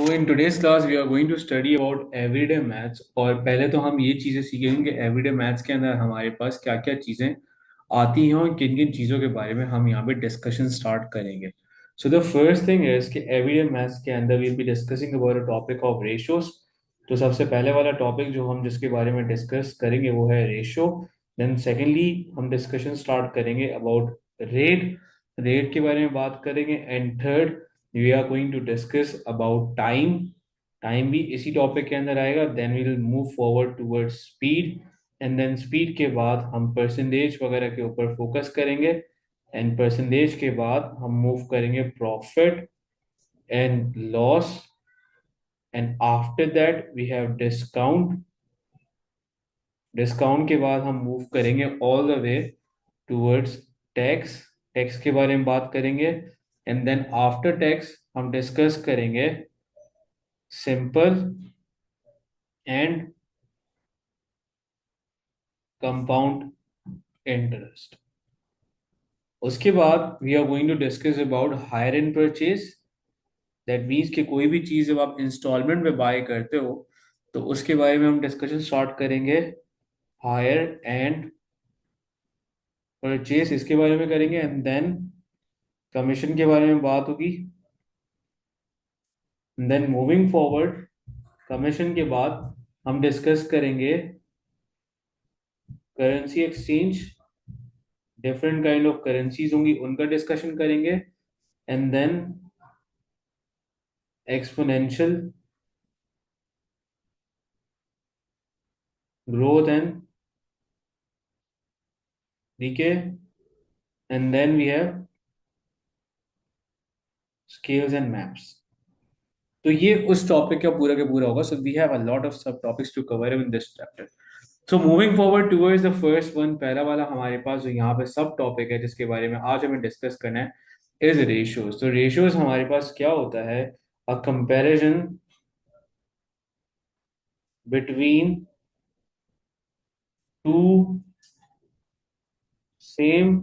So in today's class we are going to study about everyday maths और पहले तो हम ये चीज़ें सीखेंगे कि everyday maths के अंदर हमारे पास क्या क्या चीज़ें आती हैं और किन किन चीज़ों के बारे में हम यहाँ पे डिस्कशन स्टार्ट करेंगे. So the first thing is कि everyday maths के अंदर we'll be discussing about a topic of ratios. तो सबसे पहले वाला टॉपिक जो हम जिसके बारे में डिस्कस करेंगे वो है रेशियो. देन सेकेंडली हम डिस्कशन स्टार्ट करेंगे अबाउट रेट. रेट के बारे में बात करेंगे. And third we are going to discuss about time. Time भी इसी टॉपिक के अंदर आएगा. Then we will move forward towards speed. And then speed के बाद हम परसेंटेज वगैरह के ऊपर फोकस करेंगे. एंड परसेंटेज के बाद हम मूव करेंगे profit and loss. And after that we have discount. Discount के बाद हम मूव करेंगे all the way towards tax. Tax के बारे में बात करेंगे. एंड देन आफ्टर टैक्स हम डिस्कस करेंगे सिंपल एंड कंपाउंड इंटरेस्ट. उसके बाद we are going to discuss about hire and purchase. That means कि कोई भी चीज जब आप इंस्टॉलमेंट में बाय करते हो तो उसके बारे में हम डिस्कशन स्टार्ट करेंगे. हायर एंड परचेज इसके बारे में करेंगे. एंड देन कमीशन के बारे में बात होगी. देन मूविंग फॉरवर्ड कमीशन के बाद हम डिस्कस करेंगे currency exchange. Different kind of currencies होंगी उनका डिस्कशन करेंगे. And then exponential growth and decay. And then we have scales and maps. तो ये उस टॉपिक का पूरा होगा. So we have a lot of sub topics to cover in this chapter. So moving forward towards the first one. पहला वाला हमारे पास जो यहाँ पे सब टॉपिक है जिसके बारे में आज हमें डिस्कस करना है इज रेशियोज. तो रेशियोज हमारे पास क्या होता है? A comparison between two same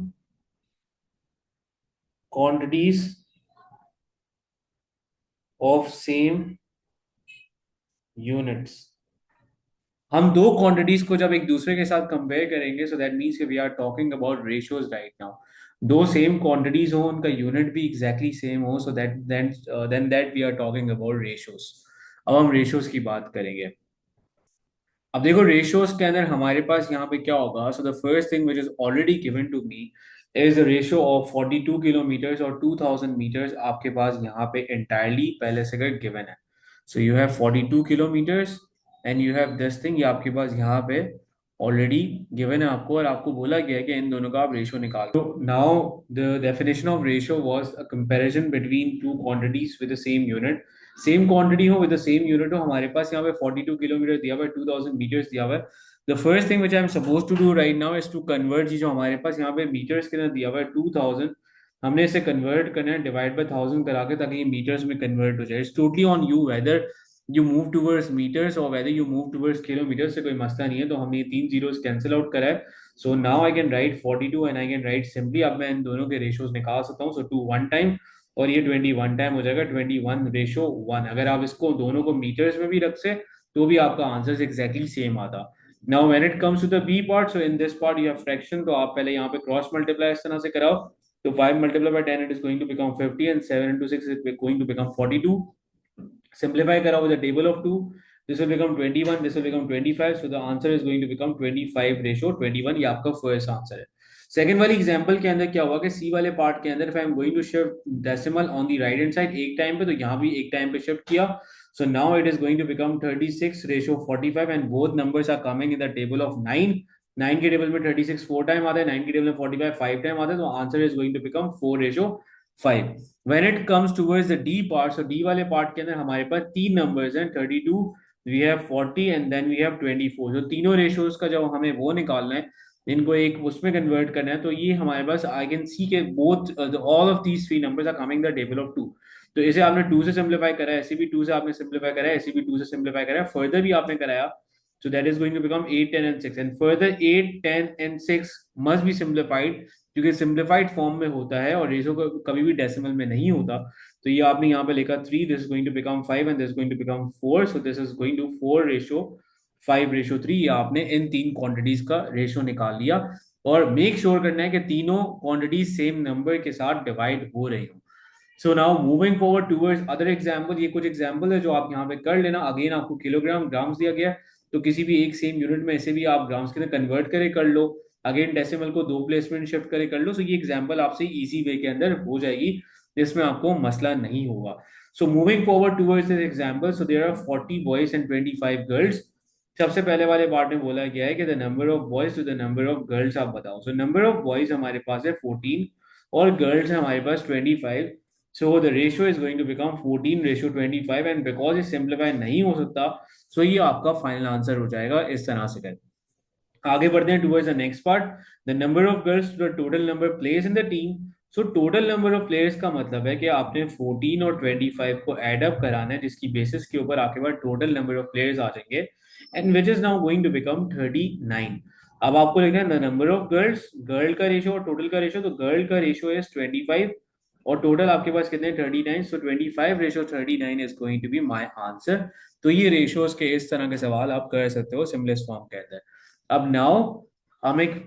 quantities of same units. हम दो क्वांटिटीज को जब एक दूसरे के साथ कंपेयर करेंगे so that means we are talking about ratios right now. दो सेम क्वांटिटीज हो उनका यूनिट भी एग्जैक्टली सेम हो so that then that we are talking about ratios. अब हम रेशियोज की बात करेंगे. अब देखो रेशियोज के अंदर हमारे पास यहाँ पे क्या होगा. So the first thing which is already given to me is the ratio of 42 kilometres और 2000 मीटर्स. आपके पास यहाँ पे एंटायरली पहले से गिवन है. So you have 42 kilometres and you have this thing. ये आपके पास यहाँ पे ऑलरेडी गिवन है आपको और आपको बोला गया है कि इन दोनों का आप रेशियो निकालो. तो now the definition of ratio was a comparison between two quantities with the same unit. Same quantity हो विद द सेम यूनिट हो. हमारे पास यहाँ पे 42 किलोमीटर दिया हुआ है, 2000 मीटर्स दिया हुआ है. The first thing which I am suppose to do right now is to convert. जो हमारे पास यहाँ पे मीटर्स के अंदर दिया हुआ है 2000, हमने इसे कन्वर्ट करना है डिवाइड बाय 1000 करा के ताकि ये मीटर्स में कन्वर्ट हो जाए. It's totally on you whether you move towards metres और whether you move towards kilometre. से कोई मसला नहीं है. तो हमने तीन जीरोस कैंसिल आउट करा है. So now I can right 42 and I can right simply. अब मैं इन दोनों के रेशियोज निकाल सकता हूँ. सो 2 वन टाइम और ये 21 टाइम हो जाएगा. 21:1. अगर आप इसको दोनों को मीटर्स में भी रख से तो भी आपका आंसर एग्जैक्टली सेम आता. Now when it comes to the B part, so in this part you have fraction. तो आप पहले यहाँ पे क्रॉस मल्टीप्लाई इस तरह से कराओ. तो 5 multiply by 10 it is going to become 50 and 7 into 6 is going to become 42. Simplify kara with a table of 2. This will become 21. This will become 25. So the answer is going to become 25:21. ये आपका first answer है. Second वाली example के अंदर क्या हुआ कि सी वाले पार्ट के अंदर if I am going to shift decimal on the right hand side एक टाइम पे, तो यहाँ भी एक टाइम पे शिफ्ट किया. So now it is going to become 36:45 and both numbers are coming in the table of 9. 9 के table में 36 4 टाइम आता है. 9 के टेबल में 45 5 टाइम आता है. तो answer is going to become 4:5. When it comes towards the D part, so D वाले पार्ट के अंदर हमारे पास तीन नंबर्स हैं. 32, we have 40 and then we have 24. जो तीनों रेशियोज का जब हमें वो निकालना है, इनको एक उसमें कन्वर्ट करना है, तो ये हमारे पास आई कैन सी के both all of these three numbers are coming the table of 2. तो इसे आपने 2 से सिंप्लीफाई करा है, ऐसे भी 2 से आपने सिंप्लीफाई करा है, ऐसे भी 2 से सिंप्लीफाई करा है, फर्दर भी आपने कराया. So that is going to become 8, 10 and 6 and further 8, 10 and 6 must be simplified क्योंकि सिंप्लीफाइड फॉर्म में होता है और रेशो कभी भी डेसिमल में नहीं होता। तो ये आपने यहाँ पे लिखा 3, this is going to become 5 and this is going to become 4, so this is going to 4:5:3। ये आपने इन तीन क्वांटिटीज का रेशो निकाल लिया। और मेक श्योर करना है कि तीनों क्वांटिटीज सेम नंबर के साथ डिवाइड हो रही हो। So now moving forward towards other example, ये कुछ एग्जांपल है जो आप यहाँ पे कर लेना। अगेन आपको किलोग्राम ग्राम्स दिया गया है, तो किसी भी एक सेम यूनिट में ऐसे भी आप ग्राम्स के अंदर कन्वर्ट करे कर लो। अगेन डेसिमल को दो प्लेसमेंट शिफ्ट करे कर लो। सो ये एग्जांपल आपसे इजी वे के अंदर हो जाएगी, जिसमें आपको मसला नहीं होगा। So moving forward towards this example, so there are 40 boys and 25 girls. सबसे पहले वाले पार्ट में बोला गया है कि the number of boys to the number of girls आप बताओ। सो नंबर ऑफ बॉयज हमारे पास है 14 और गर्ल्स है हमारे पास 25। So the ratio is going to become 14:25, and because ये simplify नहीं हो सकता, so ये आपका फाइनल आंसर हो जाएगा इस तरह से कर। आगे बढ़ते हैं towards the next part, the number of girls to the total number players in the team. So total number of players का मतलब है कि आपने 14 और 25 को एड अप कराना है, जिसकी बेसिस के ऊपर आपके पास टोटल नंबर ऑफ प्लेयर्स आ जाएंगे, and which is now going to become 39। अब आपको लिखना है the number of girls, girl का रेशियो और टोटल का रेशियो। तो गर्ल का रेशियो इज 25 और टोटल आपके पास कितने 39। So 25:39 is going to be my answer. तो ये रेशियोज के इस तरह के सवाल आप कर सकते हो, सिंपलेस्ट फॉर्म कहते हैं। अब नाउ हम एक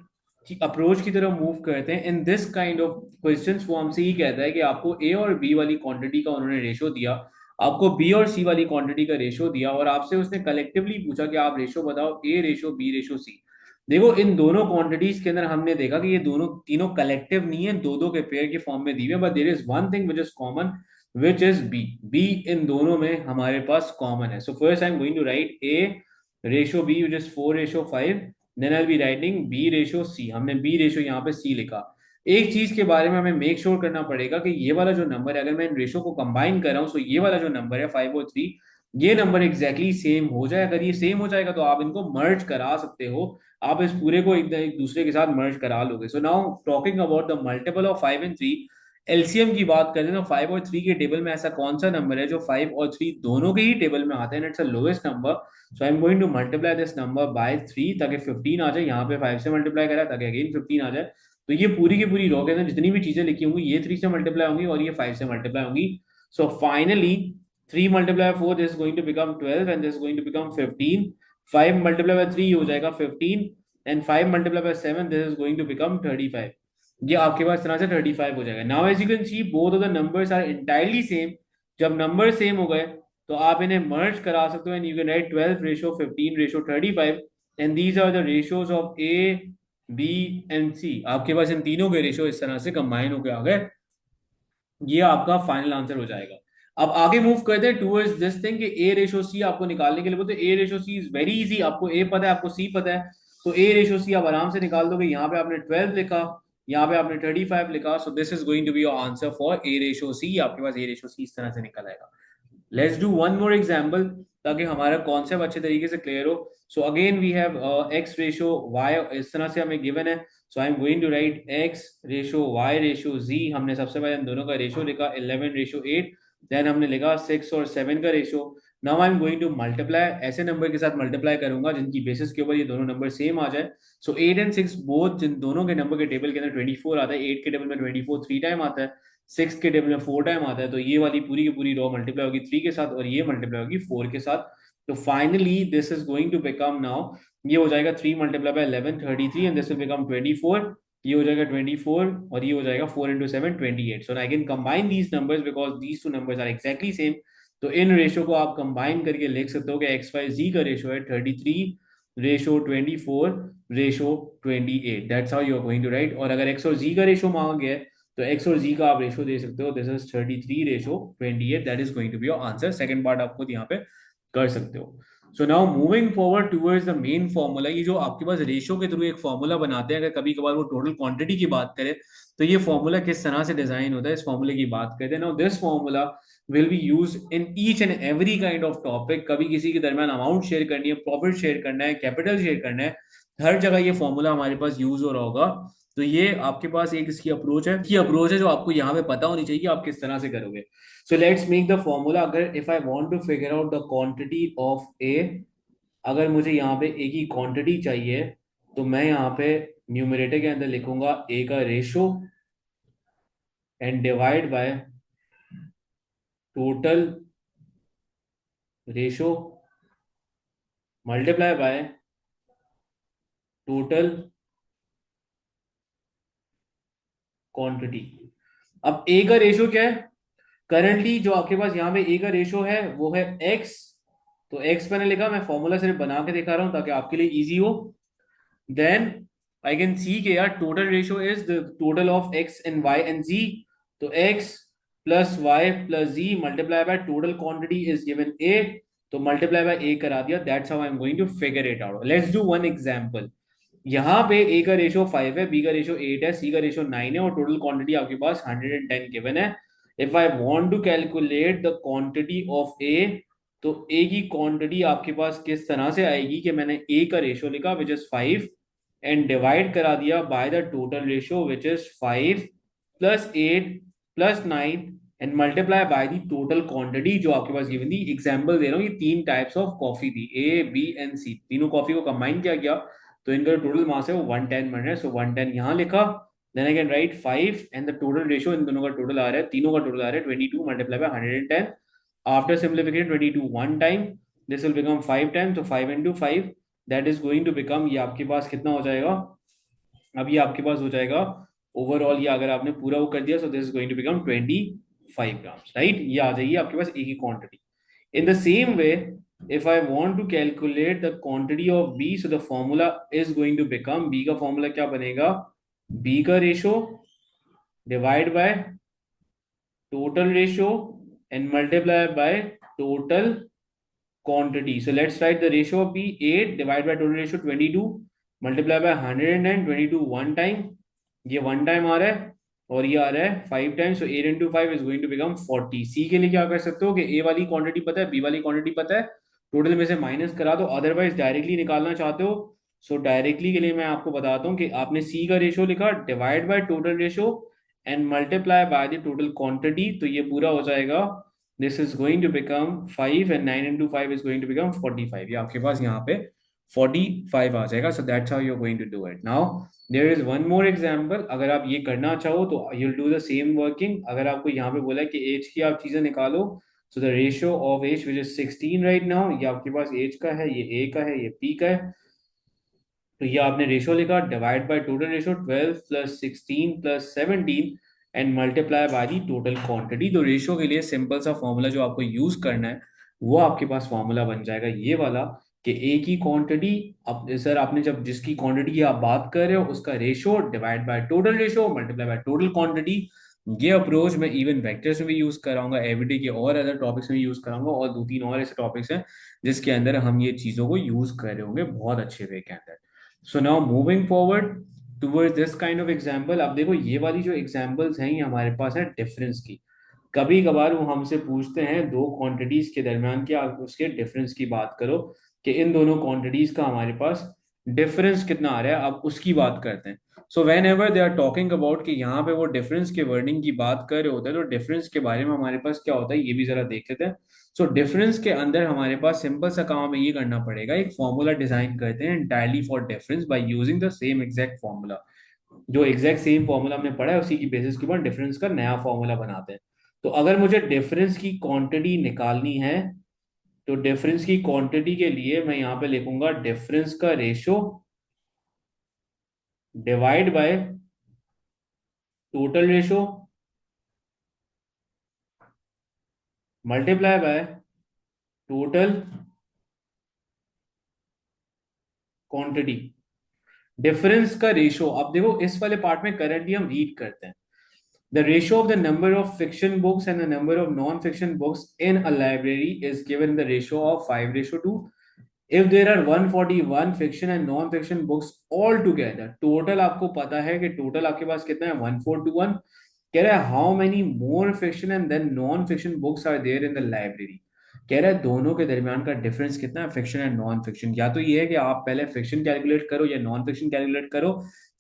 अप्रोच की तरफ मूव करते हैं। In this kind of questions वो हमसे ये कहता है कि आपको ए और बी वाली क्वांटिटी का उन्होंने रेशो दिया, आपको बी और सी वाली क्वांटिटी का रेशो दिया, और आपसे उसने कलेक्टिवली पूछा कि आप रेशो बताओ, ए रेशो बी रेशो सी। देखो इन दोनों क्वांटिटीज के अंदर हमने देखा कि ये दोनों तीनों कलेक्टिव नहीं है, दो दो के पेयर के फॉर्म में दी हुई है, but there is one thing which is common, which is B. B इन दोनों में हमारे पास कॉमन है। So first I am going to write A ratio B which is 4:5, then I be writing B ratio C. हमने B ratio यहाँ पे सी लिखा। एक चीज के बारे में हमें मेक श्योर करना पड़ेगा कि ये वाला जो नंबर है, अगर मैं इन रेशो को कंबाइन कर रहा हूँ, तो ये वाला जो नंबर है 5 और 3, ये नंबर एग्जैक्टली सेम हो जाए। अगर ये सेम हो जाएगा तो आप इनको मर्ज करा सकते हो, आप इस पूरे को एक दूसरे के साथ मर्ज करा लोगे। So now talking about the multiple of 5 and 3, LCM की बात करें तो 5 और 3 के टेबल में ऐसा कौन सा नंबर है जो 5 और 3 दोनों के ही टेबल में आता है, it's a lowest number. So I am going to multiply this number by 3 ताकि 15 आ जाए। यहाँ पे 5 से मल्टीप्लाई करा ताकि अगेन 15 आ जाए। तो ये पूरी की पूरी रो के अंदर जितनी भी चीजें लिखी होंगी ये 3 से मल्टीप्लाई होंगी और ये 5 से मल्टीप्लाई होंगी। So finally 3 multiply 4 this is going to become 12 and this is going to become 15। 5 multiply by 3 हो जाएगा 15 and 5 multiply by 7 this is going to become 35। ये आपके पास तरह से 35 हो जाएगा। Now as you can see both of the numbers are entirely same. जब नंबर सेम हो गए तो आप इन्हें मर्ज करा सकते हो, and you can write 12:15:35, and these are the ratios of A B and C. आपके पास इन तीनों के रेशियो इस तरह से कंबाइन होकर आ गए। ये आपका फाइनल आंसर हो जाएगा। अब आगे मूव करते हैं टूवर्ड्स दिस थिंग कि ए रेशो सी आपको निकालने के लिए बोलते हैं। A ratio C is very easy, आपको ए पता है, आपको सी पता है, तो ए रेशो सी आप आराम से निकाल दोगे। यहाँ पे आपने 12 लिखा, यहाँ पे आपने 35 लिखा, so this is going to be your answer for A ratio C. आपके पास ए रेशो सी इस तरह से निकल आएगा। Let's do one more example ताकि हमारा कॉन्सेप्ट अच्छे तरीके से क्लियर हो। So again we have X ratio Y, इस तरह से हमें गिवन है। So I am going to write X ratio Y ratio Z. हमने सबसे पहले इन दोनों का रेशो लिखा 11:8, देन हमने लिखा 6 और 7 का ratio. Now I am going to multiply, ऐसे नंबर के साथ मल्टीप्लाई करूंगा जिनकी बेसिस के ऊपर ये दोनों नंबर सेम आ जाए। सो 8 एंड 6 बोथ, जिन दोनों के नंबर के टेबल के अंदर 24 आता है, 8 के टेबल में 24 3 टाइम आता है, 6 के टेबल में 4 टाइम आता है, तो ये वाली पूरी की पूरी रो मल्टीप्लाई होगी 3 के साथ और ये मल्टीप्लाई होगी 4 के साथ। तो finally this is going to become now, ये हो जाएगा 3 multiply by 11 33 and this will become 24। ये हो जाएगा 24 और ये हो जाएगा 4 into 7 28। So I can combine these numbers because these two numbers are exactly same. तो इन रेशो को आप कंबाइन करके लिख सकते हो कि एक्स वाई जी का रेशो है 33:24:28। That's how you are going to write. और अगर एक्स और जी का रेशो मांगा गया है तो एक्स और जी का आप रेशो दे सकते हो, this is 33:28, that is going to be your answer. Second part आप खुद यहाँ पे कर सकते हो। So now moving forward towards the main formula, ये जो आपके पास रेशियो के थ्रू एक फॉर्मूला बनाते हैं, अगर कभी कभार वो टोटल क्वांटिटी की बात करें तो ये फॉर्मूला किस तरह से डिजाइन होता है, इस फॉर्मूले की बात करते हैं। Now this formula will be use in each and every kind of topic. कभी किसी के दरमियान अमाउंट शेयर करनी है, प्रॉफिट शेयर करना है, कैपिटल शेयर करना है, हर जगह ये फॉर्मूला हमारे पास यूज हो रहा होगा। तो ये आपके पास एक इसकी अप्रोच है जो आपको यहाँ पे पता होनी चाहिए आप किस तरह से करोगे। So let's make the formula. अगर if I want to figure out the quantity of A, अगर मुझे यहाँ पे ए की क्वांटिटी चाहिए तो मैं यहाँ पे न्यूमरेटर के अंदर लिखूंगा ए का ratio and divide by total ratio multiply by total quantity. अब ए का रेशो क्या है? करंटली जो आपके पास यहाँ पे ए का रेशो है वो है एक्स। तो एक्स मैंने लिखा, मैं फॉर्मूला सिर्फ बना के दिखा रहा हूं ताकि आपके लिए इजी हो। देन आई कैन सी के यार total ratio is the total of X and Y and Z. तो X plus Y plus Z multiply by total quantity is given A. तो मल्टीप्लाई बाय ए करा दिया। That's how I am going to figure it out. Let's do one example. यहाँ पे ए का ratio 5 है, B का ratio 8 है, सी का रेशियो 9 है और टोटल क्वांटिटी आपके पास 110 गिवन है। If I want to calculate the quantity of A, तो ए की क्वांटिटी आपके पास किस तरह से आएगी कि मैंने ए का रेशियो लिखा विच इज 5 एंड डिवाइड करा दिया bye the total ratio which is 5 plus 8 plus 9 and multiply by the total quantity जो आपके पास गिवन थी। एग्जांपल दे रहा हूँ, ये तीन टाइप्स ऑफ कॉफी थी, ए बी एंड सी, तीनों कॉफी को कंबाइन किया गया तो इनका टोटल मास है वो 110 बन रहा है। सो 110 यहाँ लिखा। Then I can write 5 and the total ratio इन दोनों का टोटल आ रहा है, तीनों का टोटल आ रहा है 22 multiply by 110। After simplification 22 one time, this will become 5 time, तो 5 into 5 that is going to become, ये आपके पास कितना हो जाएगा? अब ये आपके पास हो जाएगा ओवरऑल, ये अगर आपने पूरा वो कर दिया, so this is going to become 25 grams, right? ये आ जाएगी आपके पास ए की quantity. In the same way, if I want to calculate the quantity of B, so the formula is going to become, B का formula क्या बनेगा? B का ratio divide by total ratio and multiply by total quantity. So let's write the ratio of B, 8 divided by total ratio 22 multiply by 110, 22 one time, ये one time आ रहा है और ये आ रहा है 5 times, so 8 into 5 is going to become 40। C के लिए क्या कर सकते हो कि ए वाली क्वांटिटी पता है, बी वाली क्वांटिटी पता है, टोटल में से माइनस करा दो, अदरवाइज डायरेक्टली निकालना चाहते हो। सो डायरेक्टली के लिए मैं आपको बताता हूँ कि आपने सी का रेशियो लिखा divide by total ratio and multiply by the total quantity, तो ये पूरा हो जाएगा। This is going to become 5 and 9 into 5 is going to become 45। ये आपके पास यहाँ पे 45 आ जाएगा। So that's how you are going to do it. Now there is one more example, अगर आप ये करना चाहो तो you'll do the same working. अगर आपको यहाँ पे बोला है कि एज की आप चीजें निकालो, so the ratio of age which is 16 right now, ये आपके पास एज का है, ये ए का है, ये पी का है। तो ये आपने रेशियो लिखा divide by total ratio 12 plus 16 plus 17 and multiply by the total quantity. तो रेशियो के लिए सिंपल सा फॉर्मूला जो आपको यूज करना है वो आपके पास फॉर्मूला बन जाएगा ये वाला कि ए की क्वांटिटी, अब सर आपने जब जिसकी क्वांटिटी की आप बात कर रहे हो उसका ratio divide by total ratio multiply by total quantity. ये अप्रोच मैं इवन वेक्टर्स में भी यूज कराऊंगा, एवरीडे के और अदर टॉपिक्स में यूज कराऊंगा, और दो तीन और ऐसे टॉपिक्स हैं जिसके अंदर हम ये चीजों को यूज कर रहे होंगे बहुत अच्छे वे के अंदर। सो now moving forward towards this kind of example. अब देखो ये वाली जो एग्जांपल्स हैं ये हमारे पास है डिफरेंस की। कभी कभार वो हमसे पूछते हैं दो क्वांटिटीज के दरमियान की आप उसके डिफरेंस की बात करो कि इन दोनों क्वांटिटीज का हमारे पास डिफरेंस कितना आ रहा है, आप उसकी बात करते हैं। So whenever they are talking about कि यहाँ पे वो डिफरेंस के वर्डिंग की बात कर रहे होते हैं, तो डिफरेंस के बारे में हमारे पास क्या होता है ये भी जरा देख लेते हैं। सो डिफरेंस के अंदर हमारे पास सिंपल सा काम हमें ये करना पड़ेगा, एक फॉर्मूला डिजाइन करते हैं entirely for difference by using the same exact formula. जो एग्जैक्ट सेम फॉर्मूला हमने पढ़ा है उसी की बेसिस के ऊपर डिफरेंस का नया फॉर्मूला बनाते हैं। तो अगर मुझे डिफरेंस की क्वांटिटी निकालनी है, तो डिफरेंस की क्वांटिटी के लिए मैं यहां पे लिखूंगा डिफरेंस का ratio divide by total ratio multiply by total quantity. Difference का रेशियो, अब देखो इस वाले पार्ट में करंटली हम रीड करते हैं the ratio of the number of fiction books and the number of non-fiction books in a library is given the ratio of 5:2. If there are 141 fiction and non-fiction books all together, total आपको पता है कि total आपके पास कितना है 1421। कह रहा है how many more fiction and then non-fiction books are there in the library। कह रहा है दोनों के दरमियान का डिफरेंस कितना है फिक्शन एंड नॉन फिक्शन। या तो ये है कि आप पहले फिक्शन कैलकुलेट करो या नॉन फिक्शन कैलकुलेट करो,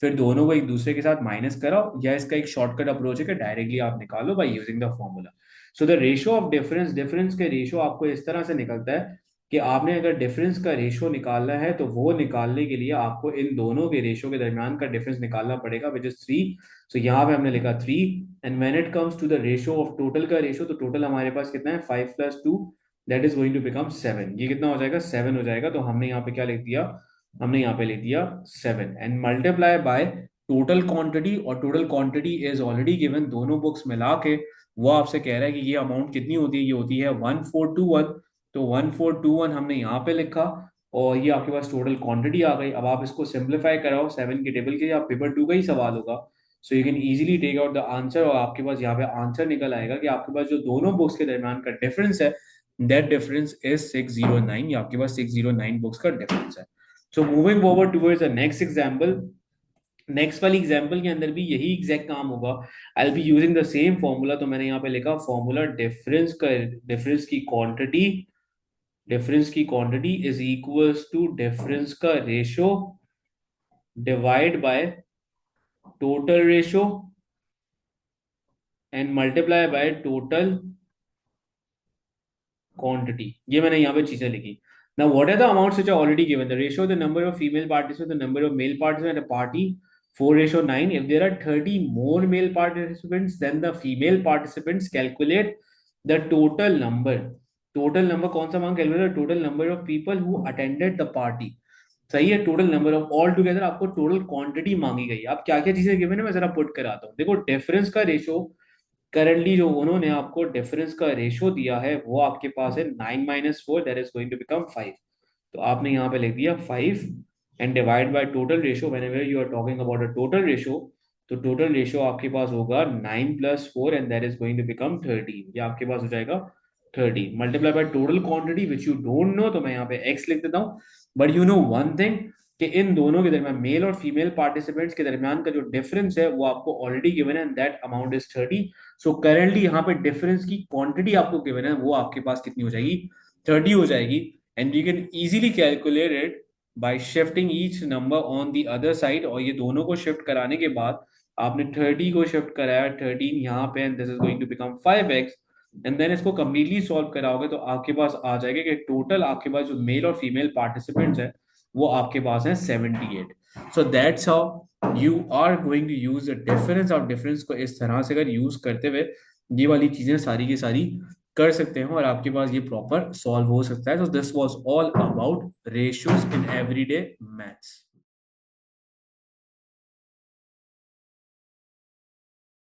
फिर दोनों को एक दूसरे के साथ माइनस कराओ, या इसका एक शॉर्टकट अप्रोच है कि डायरेक्टली आप निकालो by using the formula. So the ratio of difference, difference के रेशियो आपको इस तरह से निकलता है कि आपने अगर डिफरेंस का रेशो निकालना है तो वो निकालने के लिए आपको इन दोनों के रेशो के दरमियान का डिफरेंस निकालना पड़ेगा, विच इज 3। सो यहाँ पे हमने लिखा 3। And when it comes to the ratio of total का रेशो, तो टोटल हमारे पास कितना है, 5 + 2, that is going to become 7। ये कितना हो जाएगा, 7 हो जाएगा। तो हमने यहाँ पे क्या लिख दिया, हमने यहाँ पे लिख दिया 7 and multiply by total quantity. और total quantity is already given, दोनों बुक्स मिला के वो आपसे कह रहा है कि ये अमाउंट कितनी होती है, ये होती है 1421। तो 1421 हमने यहाँ पे लिखा और ये आपके पास टोटल क्वांटिटी आ गई। अब आप इसको सिंप्लीफाई कराओ 7 के टेबल के, या पेपर 2 का ही सवाल होगा, so you can easily take out the answer और आपके पास यहाँ पे आंसर निकल आएगा कि आपके पास जो दोनों बुक्स के दरमियान का डिफरेंस है, दैट डिफरेंस इज 609। या आपके पास 609 बुक्स का डिफरेंस है। So moving forward towards the next example, next वाली एग्जांपल के अंदर भी यही एग्जैक्ट काम होगा। I be using the same formula. तो मैंने यहाँ पे लिखा फॉर्मूला, डिफरेंस की quantity is equals to difference का ratio divide by total ratio and multiply by total quantity. ये मैंने यहाँ पे चीजें लिखी। Now, what are the amounts which are already given? The ratio of the number of female participants, the number of male participants at a party, 4:9. If there are 30 more male participants than the female participants, calculate the total number. Total number कौन सा मांग calculate, total number of people who attended the party. सही है, total number of all together आपको total quantity मांगी गई है। आप क्या क्या चीजें गिवन है मैं जरा पुट कराता हूँ। देखो डिफरेंस का रेशो करंटली जो उन्होंने आपको डिफरेंस का रेशो दिया है वो आपके पास है 9 - 4, that is going to become 5। तो आपने यहाँ पे लिख दिया 5 and divide by total ratio. Whenever you are talking about a total ratio, तो टोटल रेशो आपके पास होगा 9 + 4 and that is going to become 13। ये आपके पास हो जाएगा 13 multiply by total quantity which you don't know, तो मैं यहाँ पे x लिख देता हूँ। But you know one thing कि इन दोनों के दरमियान, मेल और फीमेल पार्टिसिपेंट्स के दरमियान का जो डिफरेंस है वो आपको ऑलरेडी गिवन है and that amount is 30। So currently यहाँ पे डिफरेंस की क्वांटिटी आपको गिवन है, वो आपके पास कितनी हो जाएगी, 30 हो जाएगी। And you can easily calculate it by shifting each number on the other side. और ये दोनों को शिफ्ट कराने के बाद आपने 30 को शिफ्ट कराया 13 यहाँ पे, and this is going to become 5x। And then इसको कंप्लीटली सॉल्व कराओगे तो आपके पास आ जाएगा कि टोटल आपके पास जो मेल और फीमेल पार्टिसिपेंट्स है वो आपके पास है 78। So that's how you are going to use the difference. और डिफरेंस को इस तरह से अगर यूज करते हुए ये वाली चीजें सारी की सारी कर सकते हैं और आपके पास ये प्रॉपर सॉल्व हो सकता है। तो this was all about ratios in everyday maths.